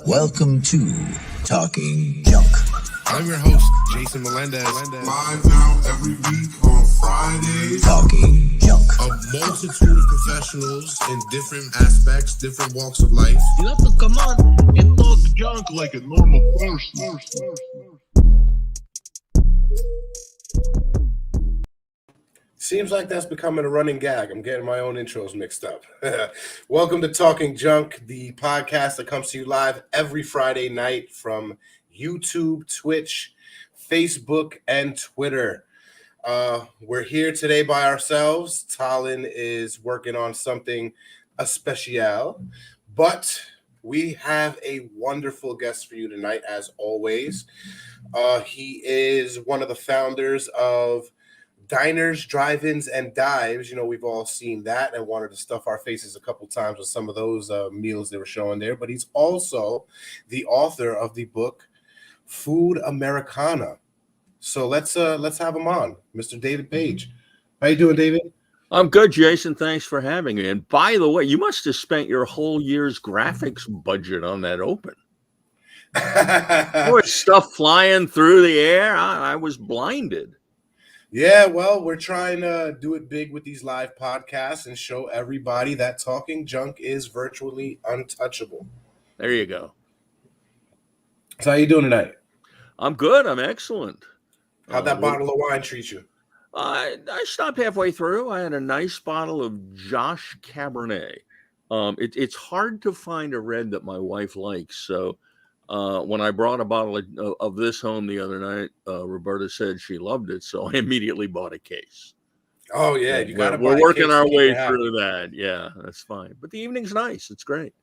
Welcome to Talking Junk. I'm your host, Jason Melendez. Live now every week on Fridays. Talking Junk. A multitude of professionals in different aspects, different walks of life. You have to come on and talk junk like a normal person. Seems like that's becoming a running gag. I'm getting my own intros mixed up. Welcome to Talking Junk, the podcast that comes to you live every Friday night from YouTube, Twitch, Facebook, and Twitter. We're here today by ourselves. Talon is working on something especial, but we have a wonderful guest for you tonight, as always. He is one of the founders of Diners, Drive-Ins, and Dives. You know, we've all seen that and wanted to stuff our faces a couple times with some of those meals they were showing there. But he's also the author of the book Food Americana. So let's have him on, Mr. David Page. How you doing, David? I'm good, Jason. Thanks for having me. And by the way, you must have spent your whole year's graphics budget on that open. There was stuff flying through the air. I was blinded. Yeah, well, we're trying to do it big with these live podcasts and show everybody that Talking Junk is virtually untouchable. There you go. So how you doing tonight? I'm good. I'm excellent. How'd that bottle of wine treat you? I stopped halfway through. I had a nice bottle of Josh Cabernet. It's hard to find a red that my wife likes. So when I brought a bottle of this home the other night, Roberta said she loved it. So I immediately bought a case. Oh, yeah. You got to We're working our way through that. Yeah, that's fine. But the evening's nice. It's great.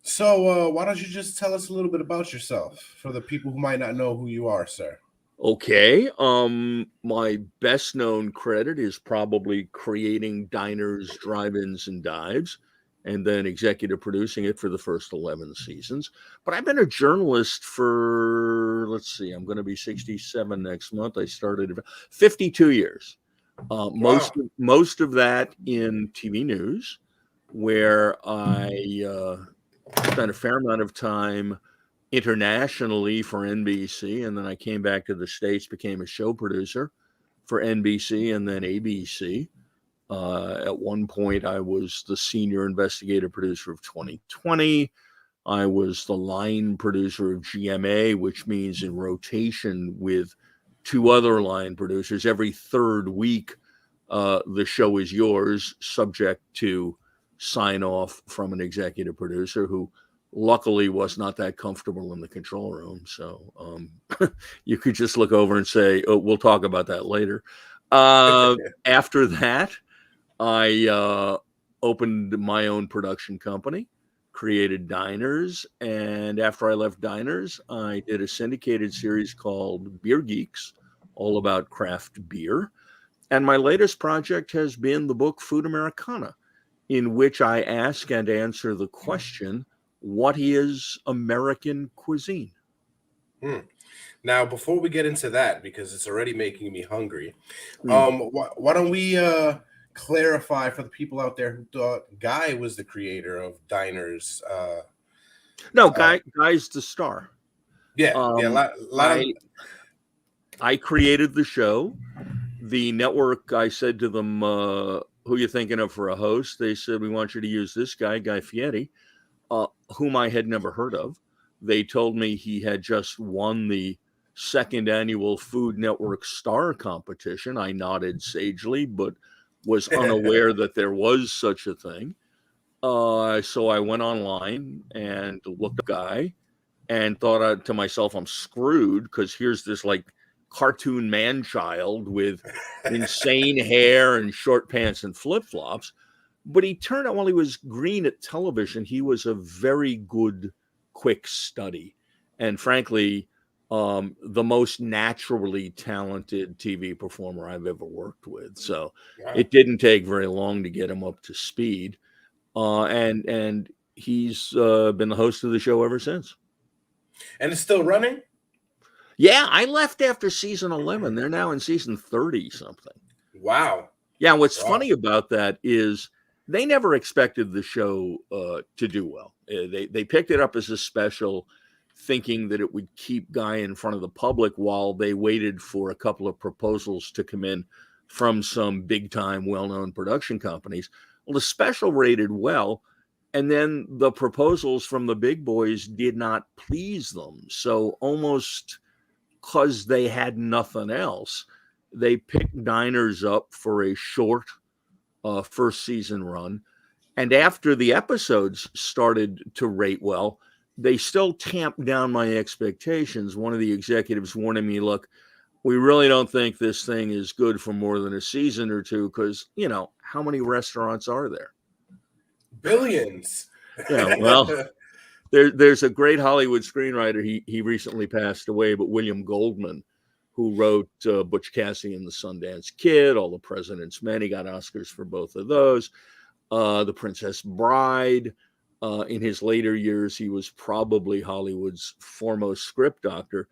So why don't you just tell us a little bit about yourself for the people who might not know who you are, sir? Okay. My best known credit is probably creating Diners, Drive-Ins, and Dives, and then executive producing it for the first 11 seasons. But I've been a journalist for, I'm going to be 67 next month. I started 52 years. Most of that in TV news, where I spent a fair amount of time internationally for NBC, and then I came back to the States, became a show producer for NBC and then ABC. At one point, I was the senior investigative producer of 2020. I was the line producer of GMA, which means in rotation with two other line producers. Every third week, the show is yours, subject to sign off from an executive producer who luckily was not that comfortable in the control room. So you could just look over and say, oh, we'll talk about that later. After that, I opened my own production company, created Diners. And after I left Diners, I did a syndicated series called Beer Geeks, all about craft beer. And my latest project has been the book Food Americana, in which I ask and answer the question, what is American cuisine? Now, before we get into that, because it's already making me hungry, why don't we clarify for the people out there who thought Guy was the creator of Diners? No, Guy's the star. Yeah, I created the show. The network, I said to them, who you thinking of for a host? They said, we want you to use this guy, Guy Fieri, whom I had never heard of. They told me he had just won the second annual Food Network Star Competition. I nodded sagely, but was unaware that there was such a thing. So I went online and looked up Guy and thought to myself, I'm screwed, because here's this like cartoon man-child with insane hair and short pants and flip-flops. But he turned out, while he was green at television, he was a very good, quick study. And frankly, the most naturally talented TV performer I've ever worked with. So it didn't take very long to get him up to speed. And he's been the host of the show ever since. And it's still running? Yeah, I left after season 11. They're now in season 30 something. Wow. Yeah, what's funny about that is they never expected the show to do well. They picked it up as a special, thinking that it would keep Guy in front of the public while they waited for a couple of proposals to come in from some big-time, well-known production companies. Well, the special rated well, and then the proposals from the big boys did not please them. So almost because they had nothing else, they picked Diners up for a short first season run. And after the episodes started to rate well, they still tamped down my expectations. One of the executives warning me, look, we really don't think this thing is good for more than a season or two because, how many restaurants are there? Billions. Yeah, well, there's a great Hollywood screenwriter. He recently passed away, but William Goldman, who wrote Butch Cassidy and the Sundance Kid, All the President's Men. He got Oscars for both of those. The Princess Bride. In his later years, he was probably Hollywood's foremost script doctor.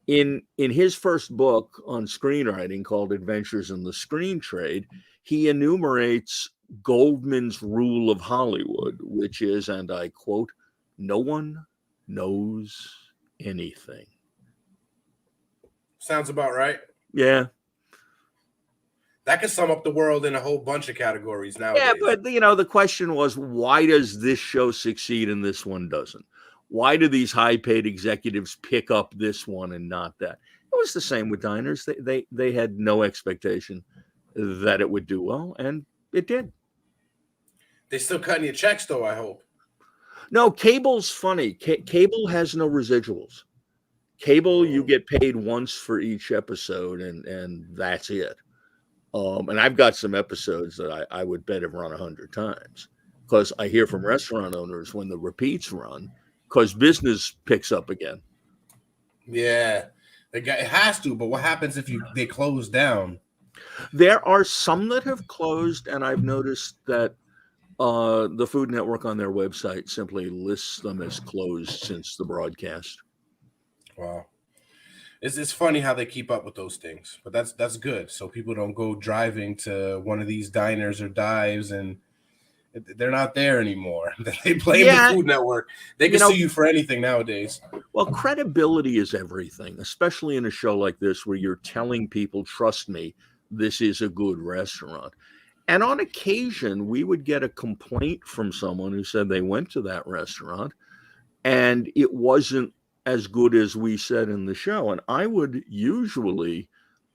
In his first book on screenwriting called Adventures in the Screen Trade, he enumerates Goldman's rule of Hollywood, which is, and I quote, "No one knows anything." Sounds about right. Yeah. That could sum up the world in a whole bunch of categories nowadays. Yeah, but the question was, why does this show succeed and this one doesn't? Why do these high-paid executives pick up this one and not that? It was the same with Diners. They had no expectation that it would do well, and it did. They still cutting your checks, though, I hope. No, cable's funny. Cable has no residuals. Cable, you get paid once for each episode, and that's it. And I've got some episodes that I would bet have run 100 times because I hear from restaurant owners when the repeats run because business picks up again. Yeah, it has to. But what happens if they close down? There are some that have closed, and I've noticed that the Food Network on their website simply lists them as closed since the broadcast. Wow. It's funny how they keep up with those things, but that's good. So people don't go driving to one of these diners or dives and they're not there anymore. They blame the Food Network. They can sue you for anything nowadays. Well, credibility is everything, especially in a show like this where you're telling people, trust me, this is a good restaurant. And on occasion, we would get a complaint from someone who said they went to that restaurant and it wasn't as good as we said in the show. And I would usually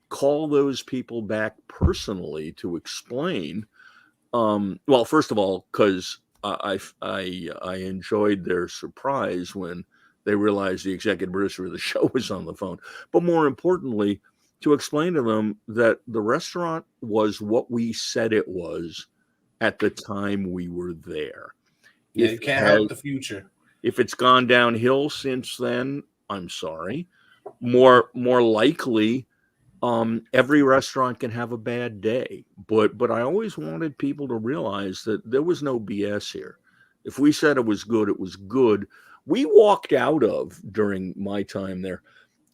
call those people back personally to explain. Well, first of all, because I enjoyed their surprise when they realized the executive producer of the show was on the phone. But more importantly, to explain to them that the restaurant was what we said it was at the time we were there. Yeah, you can't help the future. If it's gone downhill since then, I'm sorry. More likely, every restaurant can have a bad day. But I always wanted people to realize that there was no BS here. If we said it was good, it was good. We walked out of, during my time there,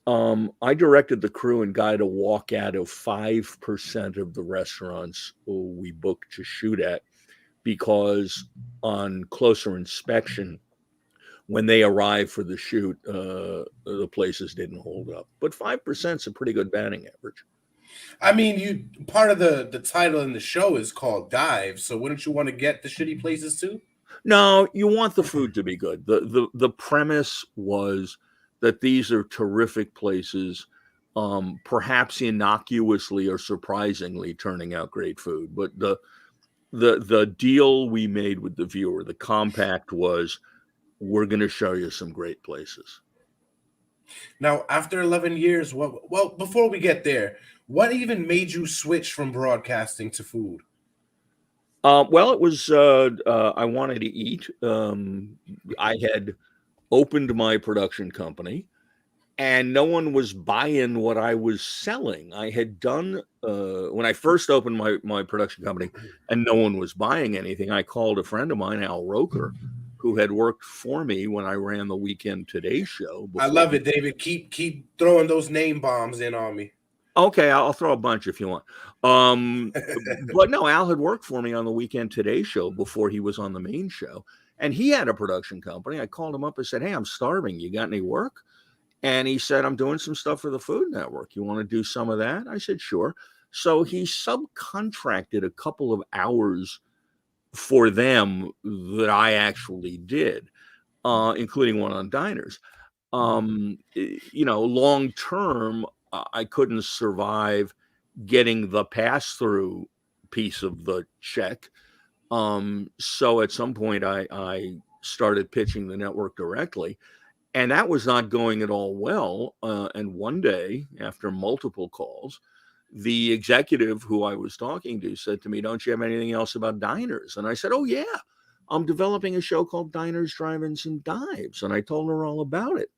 I directed the crew and Guy to walk out of 5% of the restaurants we booked to shoot at because on closer inspection, when they arrived for the shoot, the places didn't hold up. But 5% is a pretty good batting average. I mean, part of the title in the show is called Dive, so wouldn't you want to get the shitty places too? No, you want the food to be good. The premise was that these are terrific places, perhaps innocuously or surprisingly turning out great food. But the deal we made with the viewer, the compact was, we're going to show you some great places. Now, after 11 years, well, before we get there, what even made you switch from broadcasting to food? Well, it was I wanted to eat. I had opened my production company, and no one was buying what I was selling. I had done when I first opened my production company, and no one was buying anything. I called a friend of mine, Al Roker, who had worked for me when I ran the Weekend Today show. I love it, David. Keep throwing those name bombs in on me. Okay, I'll throw a bunch if you want. But no, Al had worked for me on the Weekend Today show before he was on the main show, and he had a production company. I called him up and said, "Hey, I'm starving. You got any work?" And he said, "I'm doing some stuff for the Food Network. You want to do some of that?" I said, "Sure." So he subcontracted a couple of hours for them that I actually did, including one on diners. Long term, I couldn't survive getting the pass through piece of the check. So at some point, I started pitching the network directly, and that was not going at all well. And one day, after multiple calls, the executive who I was talking to said to me, "Don't you have anything else about diners?" And I said, "Oh, yeah, I'm developing a show called Diners, Drive-Ins, and Dives." And I told her all about it.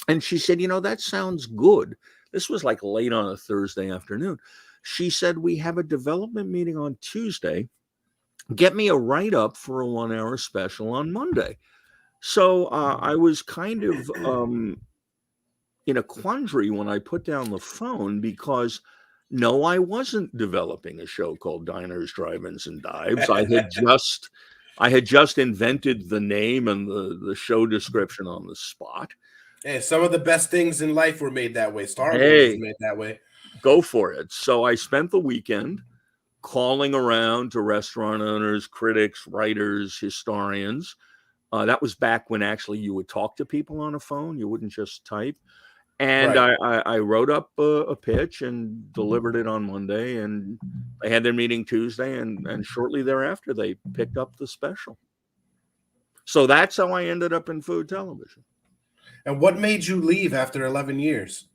And she said, "That sounds good." This was like late on a Thursday afternoon. She said, "We have a development meeting on Tuesday. Get me a write-up for a 1-hour special on Monday." So I was kind of in a quandary when I put down the phone because no, I wasn't developing a show called Diners, Drive-Ins, and Dives. I had just invented the name and the show description on the spot. Hey, some of the best things in life were made that way. Star Wars was Hey, made that way. go for it. So I spent the weekend calling around to restaurant owners, critics, writers, historians. That was back when actually you would talk to people on a phone. You wouldn't just type. And Right. I wrote up a pitch and delivered it on Monday, and they had their meeting Tuesday, and shortly thereafter they picked up the special. So that's how I ended up in food television. And what made you leave after 11 years?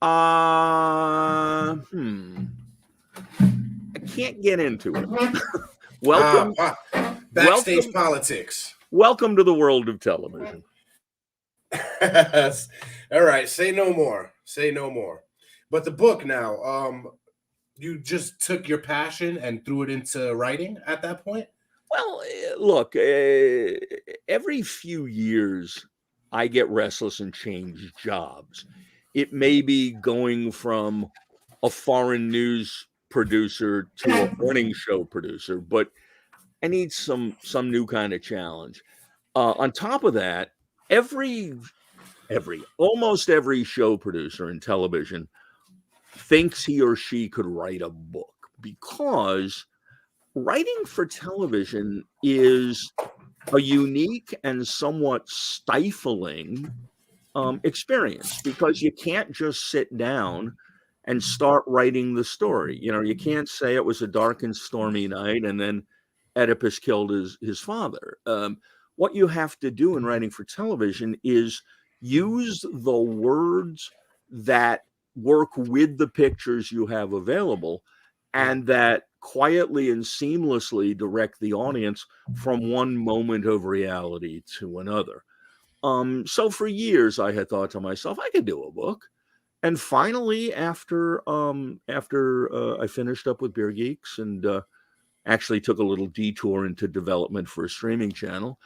I can't get into it. Welcome, Backstage welcome, politics. welcome to the world of television. All right, say no more. Say no more. But the book now, you just took your passion and threw it into writing at that point? Well, look, every few years I get restless and change jobs. It may be going from a foreign news producer to a morning show producer, but I need some new kind of challenge. On top of that, almost every show producer in television thinks he or she could write a book because writing for television is a unique and somewhat stifling experience because you can't just sit down and start writing the story. You can't say it was a dark and stormy night and then Oedipus killed his father. What you have to do in writing for television is use the words that work with the pictures you have available and that quietly and seamlessly direct the audience from one moment of reality to another. So for years I had thought to myself, I could do a book. And finally, after I finished up with Beer Geeks and actually took a little detour into development for a streaming channel,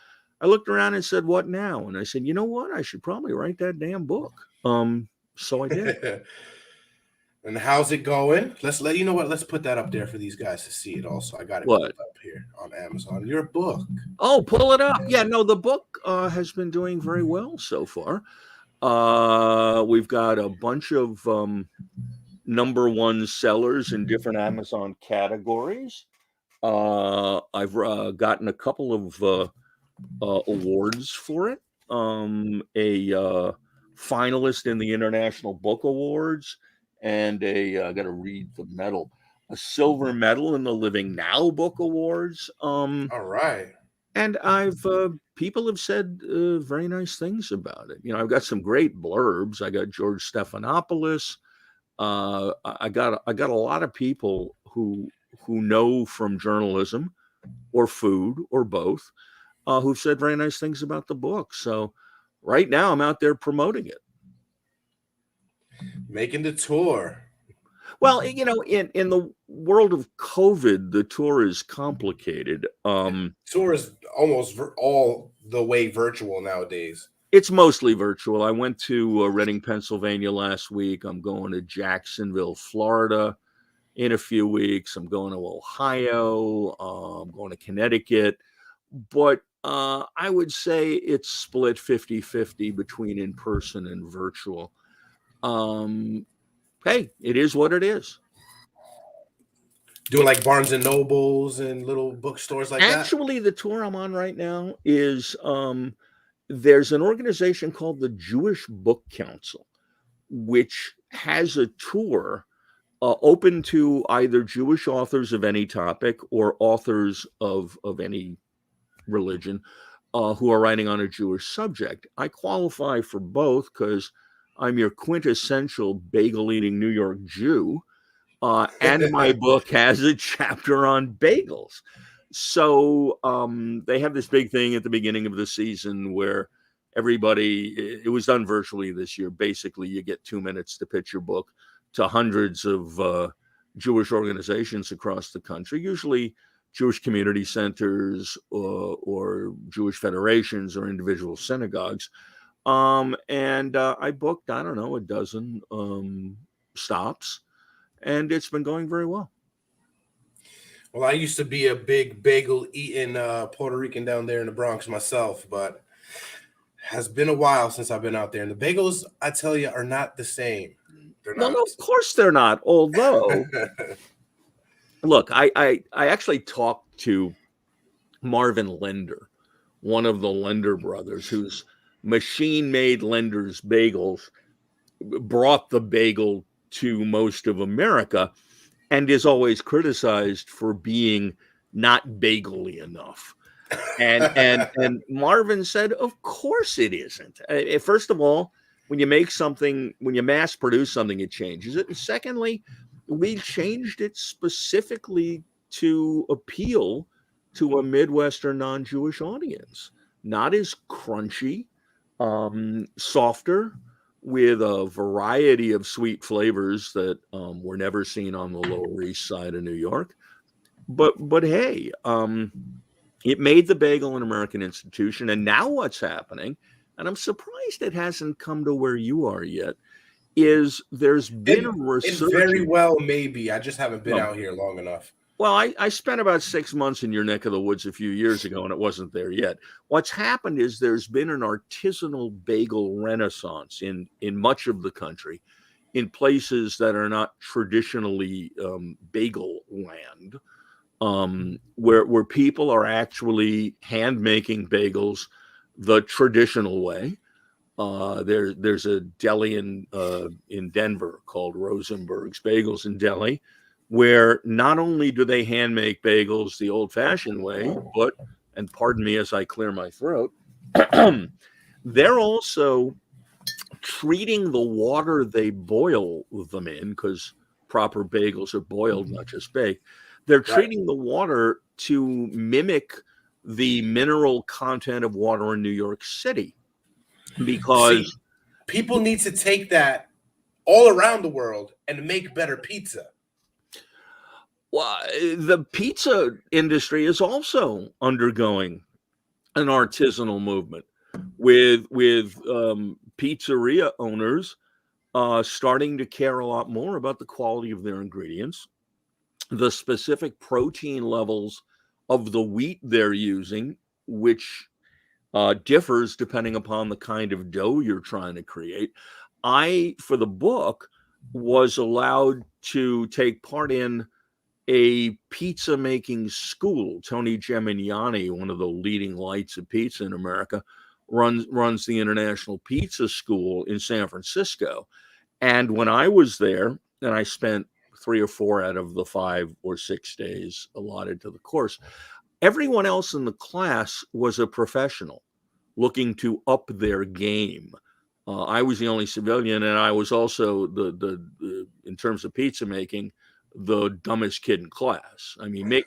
I looked around and said, "What now?" And I said, "You know what? I should probably write that damn book." So I did. And how's it going? You know what? Let's put that up there for these guys to see it also. I got it What? up here on Amazon. Your book. Oh, pull it up. Yeah, no, the book has been doing very well so far. We've got a bunch of number one sellers in different Amazon categories. I've gotten a couple of awards for it. A finalist in the International Book Awards, and I got to read the medal, a silver medal in the Living Now Book Awards. All right. And people have said very nice things about it. I've got some great blurbs. I got George Stephanopoulos. I got a lot of people who know from journalism or food or both who've said very nice things about the book. So right now I'm out there promoting it. Making the tour. Well, in the world of COVID, the tour is complicated. Tour is almost all the way virtual nowadays. It's mostly virtual. I went to Reading, Pennsylvania last week. I'm going to Jacksonville, Florida in a few weeks. I'm going to Ohio. I'm going to Connecticut. But I would say it's split 50-50 between in-person and virtual. Hey, it is what it is. Doing like Barnes and Nobles and little bookstores like that? Actually, the tour I'm on right now is there's an organization called the Jewish Book Council, which has a tour open to either Jewish authors of any topic or authors of any religion who are writing on a Jewish subject. I qualify for both because I'm your quintessential bagel-eating New York Jew, and my book has a chapter on bagels. So they have this big thing at the beginning of the season where it was done virtually this year. Basically, you get 2 minutes to pitch your book to hundreds of Jewish organizations across the country, usually Jewish community centers or Jewish federations or individual synagogues. And I booked, I don't know, a dozen stops, and it's been going very well. Well, I used to be a big bagel eating Puerto Rican down there in the Bronx myself, but has been a while since I've been out there. And the bagels, I tell you, are not the same. They're not. No, of course they're not. Although, look, I actually talked to Marvin Lender, one of the Lender brothers, whose machine-made Lender's bagels brought the bagel to most of America, and is always criticized for being not bagel-y enough. And Marvin said, of course it isn't. First of all, when you mass produce something, it changes it. And secondly, we changed it specifically to appeal to a Midwestern non-Jewish audience. Not as crunchy, softer, with a variety of sweet flavors that were never seen on the Lower East Side of New York. But hey, it made the bagel an American institution. And now what's happening, and I'm surprised it hasn't come to where you are yet, is there's been a resurgence. It very well maybe. I just haven't been out here long enough. Well, I spent about 6 months in your neck of the woods a few years ago, and it wasn't there yet. What's happened is there's been an artisanal bagel renaissance in much of the country, in places that are not traditionally bagel land, where people are actually hand making bagels the traditional way. There's a deli in Denver called Rosenberg's Bagels and Deli, where not only do they hand make bagels the old-fashioned way, but, and pardon me as I clear my throat, they're also treating the water they boil them in, because proper bagels are boiled, not just baked. They're treating the water to mimic the mineral content of water in New York City, because people need to take that all around the world and make better pizza. Well, the pizza industry is also undergoing an artisanal movement with pizzeria owners starting to care a lot more about the quality of their ingredients, the specific protein levels of the wheat they're using, which differs depending upon the kind of dough you're trying to create. I, for the book, was allowed to take part in a pizza making school. Tony Gemignani, one of the leading lights of pizza in America, runs the International Pizza School in San Francisco. And when I was there, and I spent 3 or 4 out of the 5 or 6 days allotted to the course, everyone else in the class was a professional looking to up their game. I was the only civilian, and I was also the in terms of pizza making, the dumbest kid in class. I mean,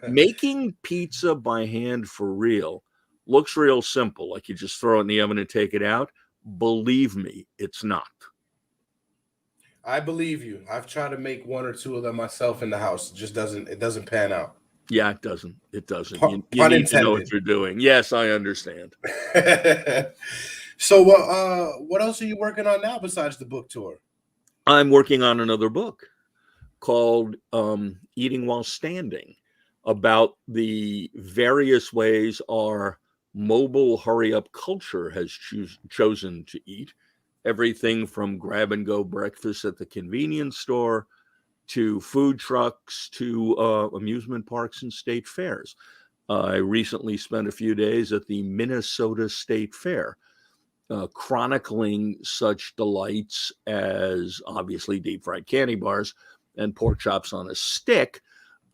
making pizza by hand for real looks real simple, like you just throw it in the oven and take it out. Believe me, it's not. I believe you. I've tried to make 1 or 2 of them myself in the house. It doesn't pan out. Yeah, it doesn't. It doesn't. Pun you need intended. to know what you're doing. Yes, I understand. So, what else are you working on now besides the book tour? I'm working on another book called Eating While Standing, about the various ways our mobile hurry up culture has chosen to eat. Everything from grab and go breakfast at the convenience store to food trucks to amusement parks and state fairs. I recently spent a few days at the Minnesota State Fair, chronicling such delights as obviously deep fried candy bars and pork chops on a stick.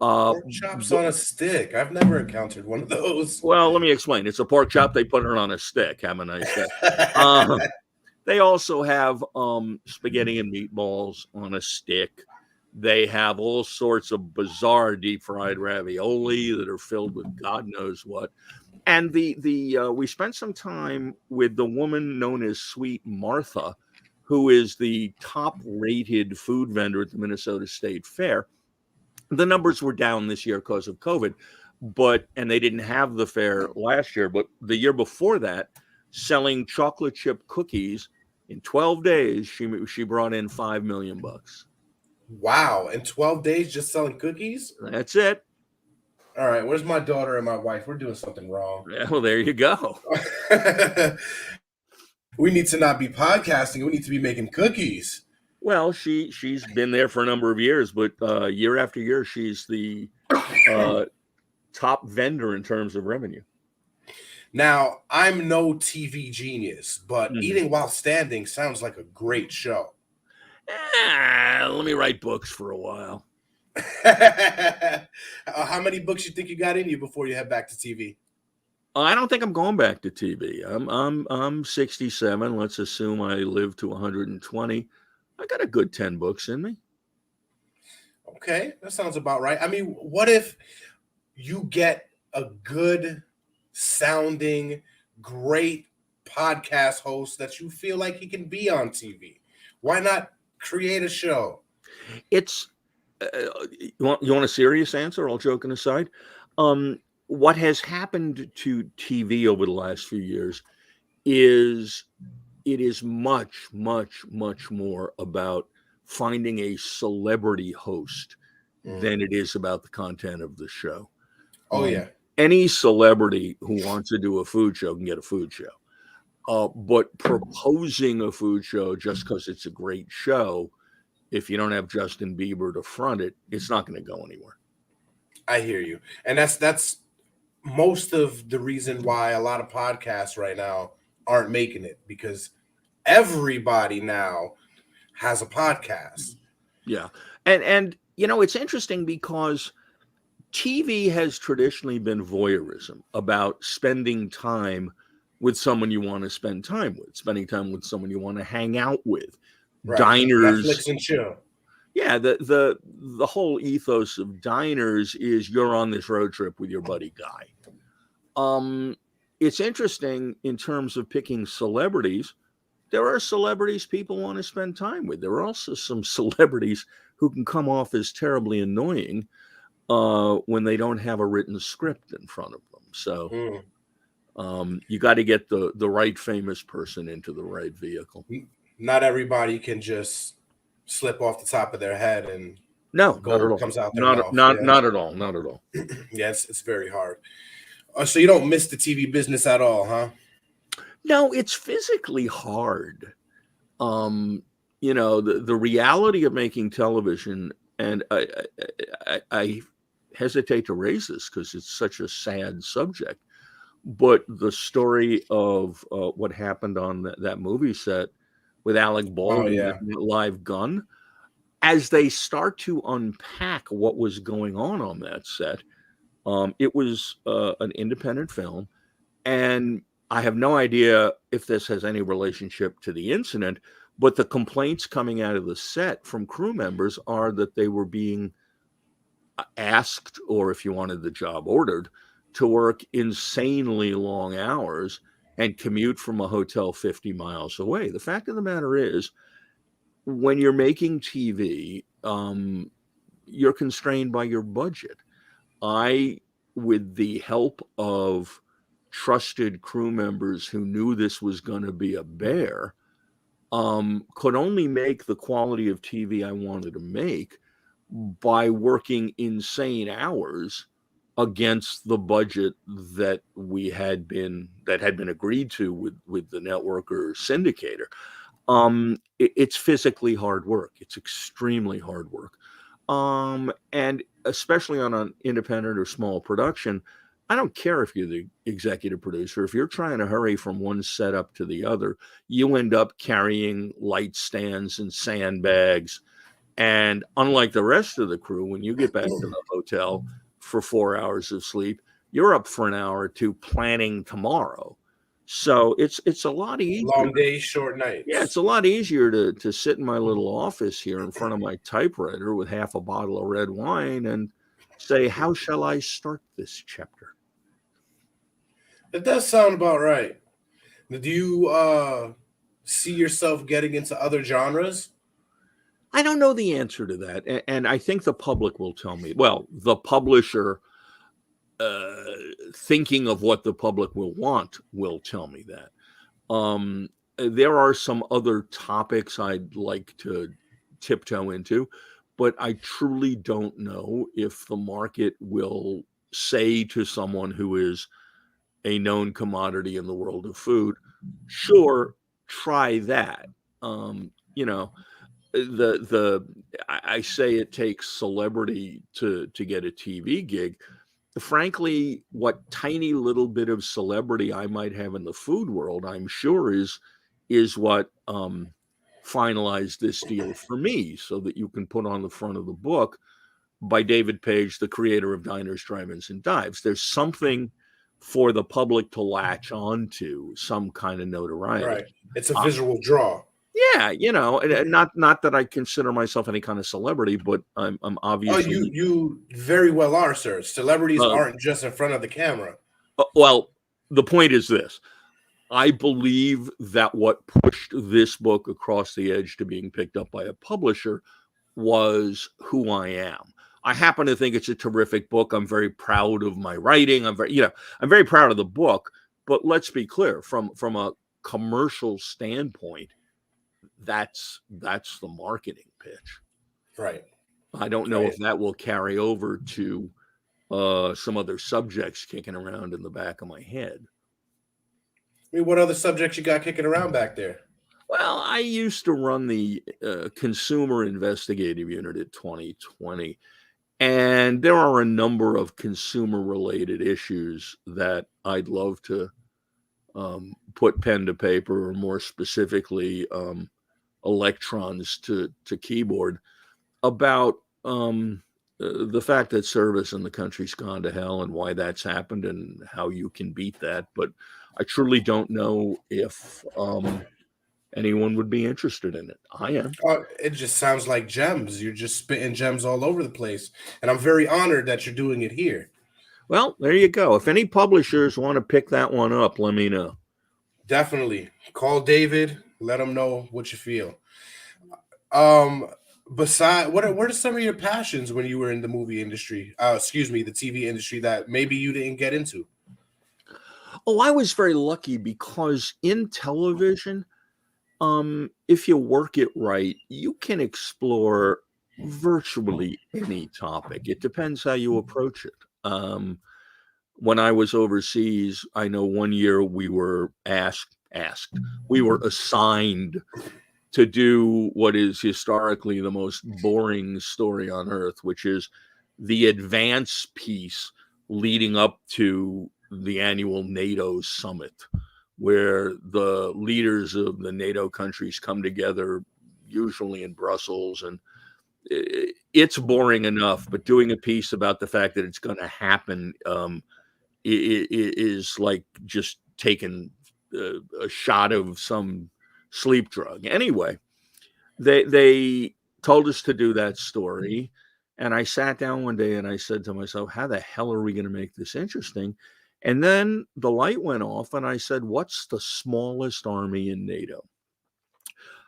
Pork chops on a stick. I've never encountered one of those. Well, let me explain. It's a pork chop. They put it on a stick. Have a nice day. Uh, they also have spaghetti and meatballs on a stick. They have all sorts of bizarre deep fried ravioli that are filled with God knows what. And we spent some time with the woman known as Sweet Martha, who is the top rated food vendor at the Minnesota State Fair. The numbers were down this year because of COVID, and they didn't have the fair last year, but the year before that, selling chocolate chip cookies in 12 days, she brought in $5 million. Wow, in 12 days just selling cookies? That's it. All right, where's my daughter and my wife? We're doing something wrong. Yeah, well, there you go. We need to not be podcasting. We need to be making cookies. Well, she's been there for a number of years, but year after year, she's the top vendor in terms of revenue. Now, I'm no TV genius, but Eating While Standing sounds like a great show. Let me write books for a while. How many books you think you got in you before you head back to TV? I don't think I'm going back to TV. I'm 67. Let's assume I live to 120. I got a good 10 books in me. Okay, that sounds about right. I mean, what if you get a good sounding, great podcast host that you feel like he can be on TV? Why not create a show? It's you want a serious answer, all joking aside? What has happened to TV over the last few years is it is much, much, much more about finding a celebrity host than it is about the content of the show. Oh, yeah. Any celebrity who wants to do a food show can get a food show. But proposing a food show just because it's a great show, if you don't have Justin Bieber to front it, it's not going to go anywhere. I hear you. And that's most of the reason why a lot of podcasts right now aren't making it, because everybody now has a podcast. Yeah. And you know, it's interesting because TV has traditionally been voyeurism, about spending time with someone you want to spend time with, spending time with someone you want to hang out with. Right. Diners, Netflix and chill. Yeah, the whole ethos of diners is you're on this road trip with your buddy Guy. It's interesting in terms of picking celebrities. There are celebrities people want to spend time with. There are also some celebrities who can come off as terribly annoying when they don't have a written script in front of them. So you got to get the right famous person into the right vehicle. Not everybody can just slip off the top of their head and gold comes out their mouth. Not at all. Not at all. Yes, it's very hard. So you don't miss the TV business at all, huh? No, it's physically hard. You know, the reality of making television, and I hesitate to raise this because it's such a sad subject, but the story of what happened on that movie set with Alec Baldwin with the live gun, as they start to unpack what was going on that set, it was an independent film, and I have no idea if this has any relationship to the incident, but the complaints coming out of the set from crew members are that they were being asked, or if you wanted the job, ordered to work insanely long hours and commute from a hotel 50 miles away. The fact of the matter is, when you're making TV, you're constrained by your budget. With the help of trusted crew members who knew this was going to be a bear, could only make the quality of TV I wanted to make by working insane hours against the budget that had been agreed to with the network or syndicator. It's physically hard work. It's extremely hard work. And especially on an independent or small production, I don't care if you're the executive producer. If you're trying to hurry from one setup to the other, you end up carrying light stands and sandbags. And unlike the rest of the crew, when you get back to the hotel for 4 hours of sleep, you're up for an hour or two planning tomorrow. So it's a lot easier. Long days, short nights. Yeah, it's a lot easier to sit in my little office here in front of my typewriter with half a bottle of red wine and say, how shall I start this chapter? It does sound about right. Do you see yourself getting into other genres? I don't know the answer to that. And I think the public will tell me. Well, the publisher, thinking of what the public will want, will tell me that. There are some other topics I'd like to tiptoe into, but I truly don't know if the market will say to someone who is a known commodity in the world of food, sure, try that. I say it takes celebrity to get a TV gig. Frankly, what tiny little bit of celebrity I might have in the food world, I'm sure is what finalized this deal for me, so that you can put on the front of the book, by David Page, the creator of Diners, Drive-Ins, and Dives. There's something for the public to latch onto, some kind of notoriety. Right. It's a visual draw. Yeah, and not that I consider myself any kind of celebrity, but I'm obviously. Oh, you very well are, sir. Celebrities aren't just in front of the camera. Well, the point is this. I believe that what pushed this book across the edge to being picked up by a publisher was who I am. I happen to think it's a terrific book. I'm very proud of my writing. I'm very proud of the book. But let's be clear, from a commercial standpoint, that's the marketing pitch. Right. I don't know if that will carry over to some other subjects kicking around in the back of my head. I mean, what other subjects you got kicking around back there? Well, I used to run the consumer investigative unit at 2020, and there are a number of consumer-related issues that I'd love to put pen to paper, or more specifically, electrons to keyboard, about the fact that service in the country's gone to hell and why that's happened and how you can beat that. But I truly don't know if anyone would be interested in it. I am. It just sounds like gems. You're just spitting gems all over the place. And I'm very honored that you're doing it here. Well, there you go. If any publishers want to pick that one up, let me know. Definitely. Call David. Let him know what you feel. Besides, what are some of your passions when you were in the movie industry? The TV industry that maybe you didn't get into? Oh, I was very lucky because in television, if you work it right, you can explore virtually any topic. It depends how you approach it. When I was overseas, I know one year we were we were assigned to do what is historically the most boring story on earth, which is the advance piece leading up to the annual Nato summit, where the leaders of the Nato countries come together, usually in Brussels. And it's boring enough, but doing a piece about the fact that it's going to happen is like just taking a shot of some sleep drug. Anyway, they told us to do that story. And I sat down one day and I said to myself, how the hell are we going to make this interesting? And then the light went off and I said, what's the smallest army in NATO?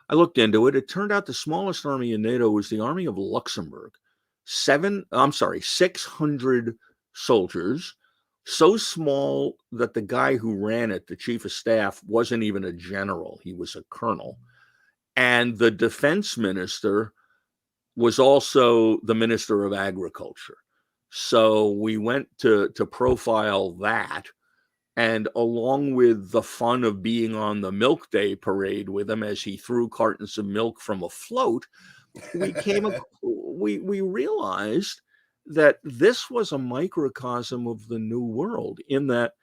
I looked into it. It turned out the smallest army in NATO was the Army of Luxembourg. 600 soldiers, so small that the guy who ran it, the chief of staff, wasn't even a general. He was a colonel. And the defense minister was also the minister of agriculture. So we went to profile that. And along with the fun of being on the milk day parade with him as he threw cartons of milk from a float, we realized that this was a microcosm of the New World, in that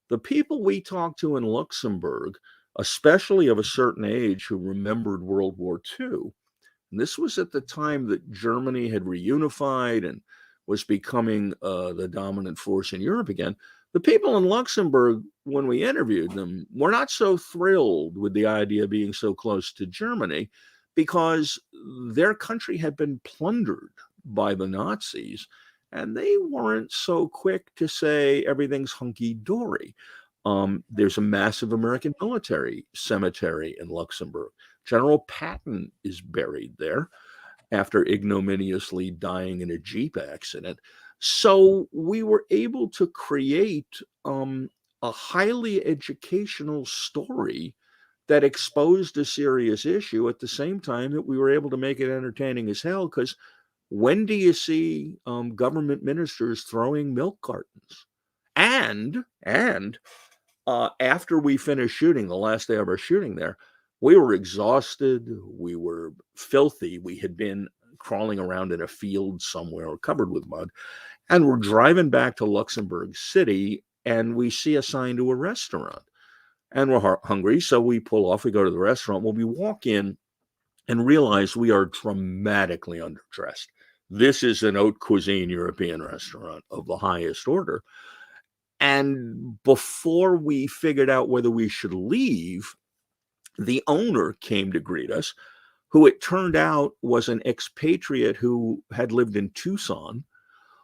the people we talked to in Luxembourg, especially of a certain age who remembered World War II, and this was at the time that Germany had reunified and was becoming the dominant force in Europe again. The people in Luxembourg, when we interviewed them, were not so thrilled with the idea of being so close to Germany, because their country had been plundered by the Nazis, and they weren't so quick to say everything's hunky-dory. There's a massive American military cemetery in Luxembourg. General Patton is buried there after ignominiously dying in a Jeep accident. So we were able to create a highly educational story that exposed a serious issue at the same time that we were able to make it entertaining as hell. Because when do you see government ministers throwing milk cartons? And after we finished shooting, the last day of our shooting there, we were exhausted. We were filthy. We had been crawling around in a field somewhere covered with mud. And we're driving back to Luxembourg City, and we see a sign to a restaurant. And we're hungry, so we pull off. We go to the restaurant. Well, we walk in and realize we are dramatically underdressed. This is an haute cuisine European restaurant of the highest order. And before we figured out whether we should leave, the owner came to greet us, who it turned out was an expatriate who had lived in Tucson,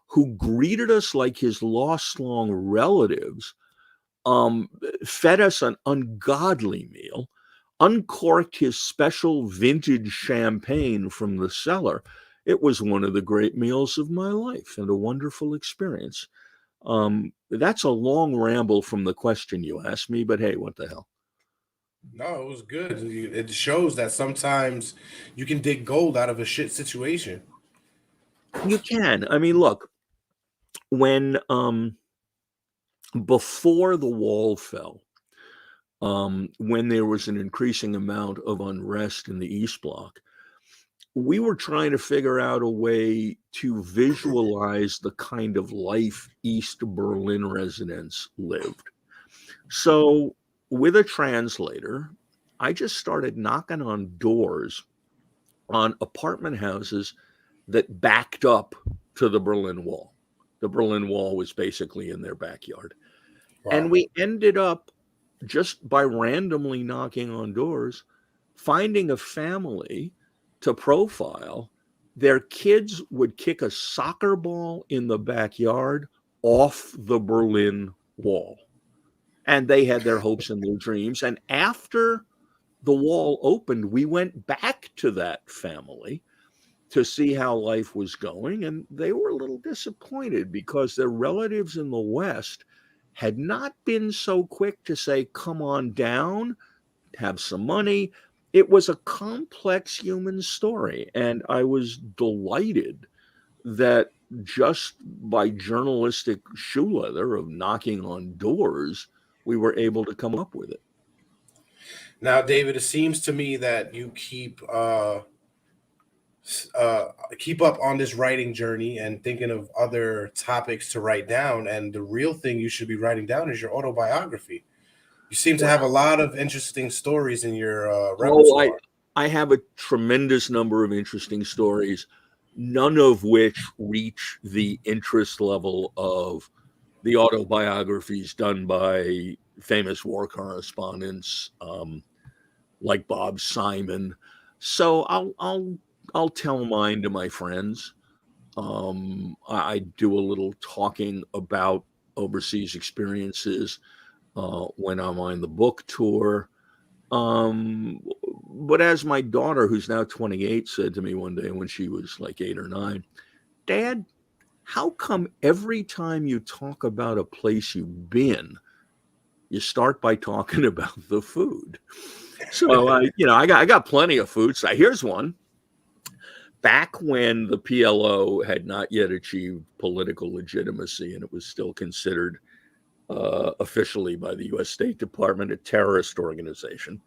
who greeted us like his lost long relatives, fed us an ungodly meal, uncorked his special vintage champagne from the cellar. It was one of the great meals of my life and a wonderful experience. That's a long ramble from the question you asked me, but hey, what the hell? No, it was good. It shows that sometimes you can dig gold out of a shit situation. You can. I mean, look, when before the wall fell, when there was an increasing amount of unrest in the East Bloc, we were trying to figure out a way to visualize the kind of life East Berlin residents lived. So with a translator, I just started knocking on doors on apartment houses that backed up to the Berlin Wall. The Berlin Wall was basically in their backyard. Wow. And we ended up, just by randomly knocking on doors, finding a family to profile. Their kids would kick a soccer ball in the backyard off the Berlin Wall. And they had their hopes and their dreams. And after the wall opened, we went back to that family to see how life was going. And they were a little disappointed because their relatives in the West had not been so quick to say, come on down, have some money. It was a complex human story. And I was delighted that just by journalistic shoe leather of knocking on doors, we were able to come up with it. Now, David, it seems to me that you keep up on this writing journey and thinking of other topics to write down. And the real thing you should be writing down is your autobiography. You seem to have a lot of interesting stories in your repertoire. I have a tremendous number of interesting stories, none of which reach the interest level of the autobiographies done by famous war correspondents like Bob Simon. So I'll tell mine to my friends. I do a little talking about overseas experiences when I'm on the book tour. But as my daughter, who's now 28, said to me one day when she was like 8 or 9, Dad, how come every time you talk about a place you've been, you start by talking about the food? So I got plenty of food. So here's one. Back when the PLO had not yet achieved political legitimacy and it was still considered officially by the U.S. State Department a terrorist organization,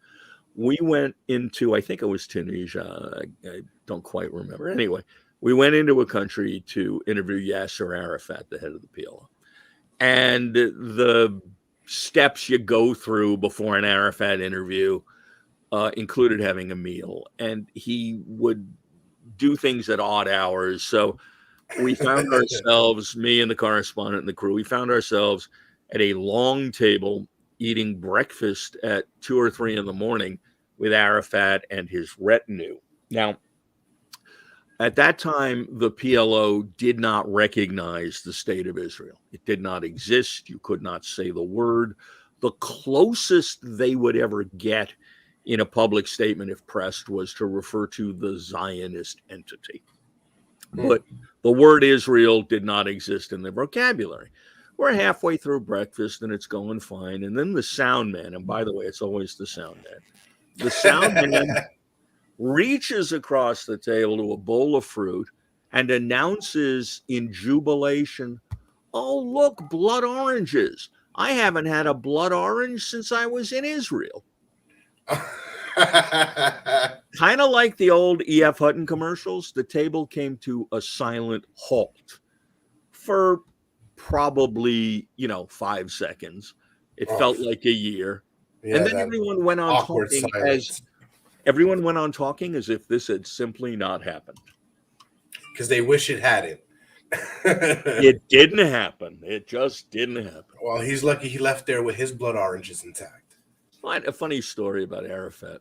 we went into, I think it was Tunisia. I don't quite remember. Anyway, we went into a country to interview Yasser Arafat, the head of the PLO. And the steps you go through before an Arafat interview included having a meal. And he would do things at odd hours. So we found ourselves, me and the correspondent and the crew, we found ourselves at a long table eating breakfast at 2 or 3 in the morning with Arafat and his retinue. Now, at that time, the PLO did not recognize the state of Israel. It did not exist. You could not say the word. The closest they would ever get in a public statement, if pressed, was to refer to the Zionist entity. But the word Israel did not exist in their vocabulary. We're halfway through breakfast and it's going fine. And then the sound man, and by the way, it's always the sound man. The sound man reaches across the table to a bowl of fruit and announces in jubilation, "Oh, look, blood oranges. I haven't had a blood orange since I was in Israel." Kind of like the old E.F. Hutton commercials, the table came to a silent halt for probably, 5 seconds. It felt like a year. Yeah, and then everyone went on talking as if this had simply not happened. Because they wish it hadn't. It didn't happen. It just didn't happen. Well, he's lucky he left there with his blood oranges intact. A funny story about Arafat.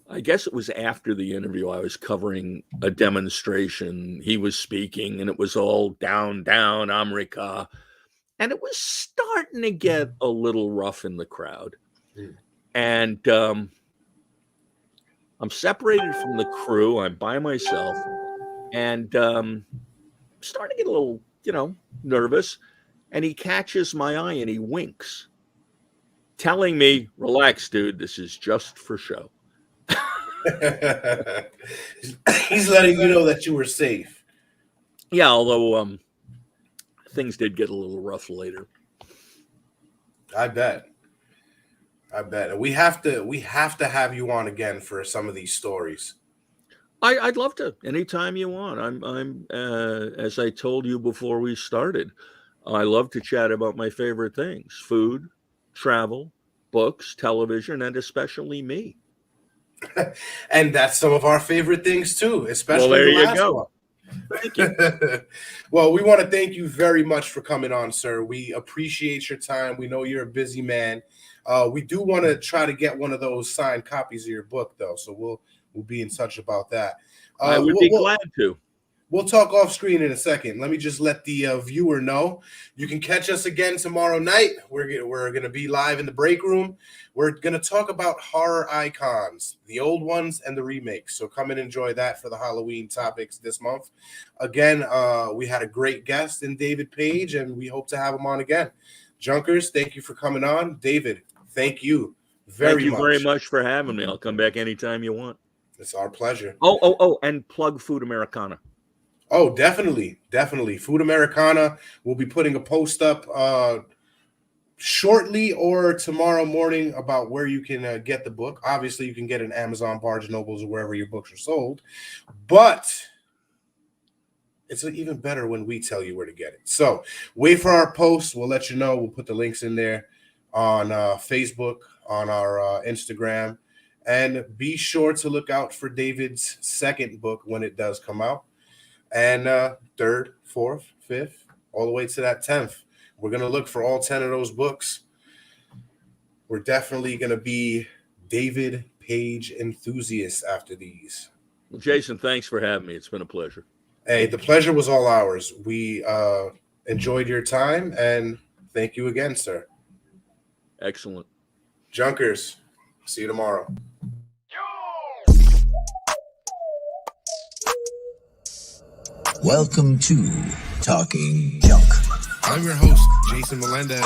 I guess it was after the interview. I was covering a demonstration. He was speaking, and it was all down, down, America. And it was starting to get a little rough in the crowd. And I'm separated from the crew. I'm by myself. And starting to get a little, nervous. And he catches my eye and he winks, telling me, "Relax, dude. This is just for show." He's letting you know that you were safe. Yeah, although things did get a little rough later. I bet. And we have to have you on again for some of these stories. I'd love to. Anytime you want. I'm as I told you before we started, I love to chat about my favorite things: food, travel, books, television, and especially me. And that's some of our favorite things too, especially there the you last go. one. Thank you. Well, we want to thank you very much for coming on, sir. We appreciate your time. We know you're a busy man. We do want to try to get one of those signed copies of your book, though, so we'll be in touch about that. I would be glad to. We'll talk off screen in a second. Let me just let the viewer know. You can catch us again tomorrow night. We're going to be live in the break room. We're going to talk about horror icons, the old ones and the remakes. So come and enjoy that for the Halloween topics this month. Again, we had a great guest in David Page, and we hope to have him on again. Junkers, thank you for coming on. David, thank you very much for having me. I'll come back anytime you want. It's our pleasure. Oh, and plug Food Americana. Oh, definitely. Food Americana will be putting a post up shortly or tomorrow morning about where you can get the book. Obviously, you can get it in Amazon, Barnes & Nobles, or wherever your books are sold. But it's even better when we tell you where to get it. So wait for our post. We'll let you know. We'll put the links in there on Facebook, on our Instagram. And be sure to look out for David's second book when it does come out. And third, fourth, fifth, all the way to that 10th. We're going to look for all 10 of those books. We're definitely going to be David Page enthusiasts after these. Well, Jason, thanks for having me. It's been a pleasure. Hey, the pleasure was all ours. We enjoyed your time, and thank you again, sir. Excellent. Junkers, see you tomorrow. Welcome to Talking Junk. I'm your host, Jason Melendez.